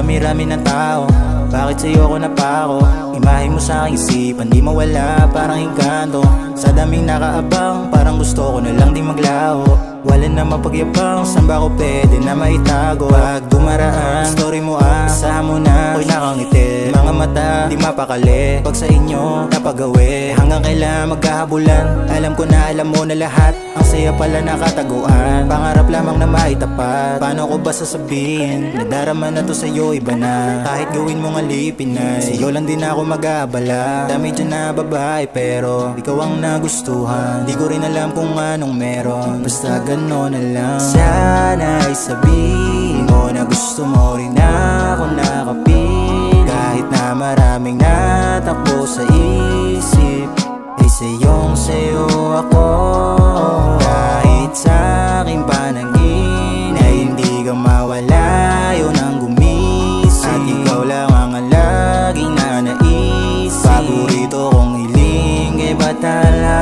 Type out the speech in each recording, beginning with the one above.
dami-rami ng tao, bakit sa'yo ko napako? Imahe mo sa aking isipan, di mawala, parang engkanto. Sa daming nakaabang, parang gusto ko na lang di maglaho. Wala na mapagyabang, saan ba ko pwede na maitago? Pag dumaraan, story mo asahan mo na ako'y nakangiti. Mga mata, di mapakali, pag sa inyo napagawi. Hanggang kailan magkahabulan, alam ko na alam mo na lahat. Ang saya pala nakataguan, pangarap lamang na maitapat. Paano ko ba sasabihin, nadarama na to sa'yo iba na. Kahit gawin mong alipin na, sa'yo lang din ako mag-aabala. Dami dyan na babae pero ikaw ang nagustuhan. Di ko rin alam kung anong meron, basta gano'n na lang. Sana ay sabihin mo na gusto mo rin ako nakapil. Kahit na maraming natakbo sa isip, ay sa'yo ako. Kahit sa aking panangin ay hindi ka mawala, yun ang gumising. At ikaw lang ang laging nanaisip. Paborito kong hiling kay batala.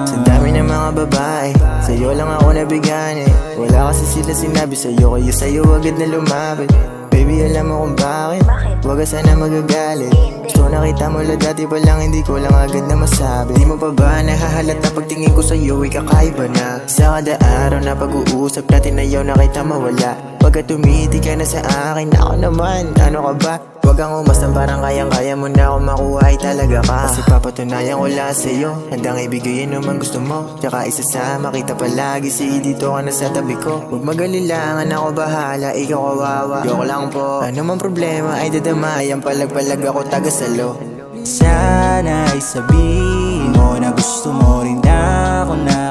Sa dami ng mga babae, sa'yo lang ako nabigyan eh. Wala kasi sila sinabi sa'yo, kaya sa'yo agad na lumapit. Baby, alam mo kung bakit? Huwag ka sana magagalit. Gusto nakita mo lang dati pa lang, hindi ko lang agad na masabi. Di mo pa ba nahahalata pagtingin ko sa'yo, ay kakaiba na. Sa kada araw na pag-uusap natin, ayaw na kita mawala. Pagka tumiti ka na sa akin, ako naman, ano ka ba? Huwag kang umasang parang kayang-kaya mo na ako makuha, ay talaga ka. Kasi papatunayan ko lahat sa'yo, handang ibigay yun naman gusto mo. Tsaka isasama kita palagi, sige dito ka na sa tabi ko. Huwag magalilangan, ako bahala, ikaw kawawa. Joke lang po, ano man problema ay dadamayan, palag-palag ako taga-salo. Sana ay sabihin mo na gusto mo rin ako na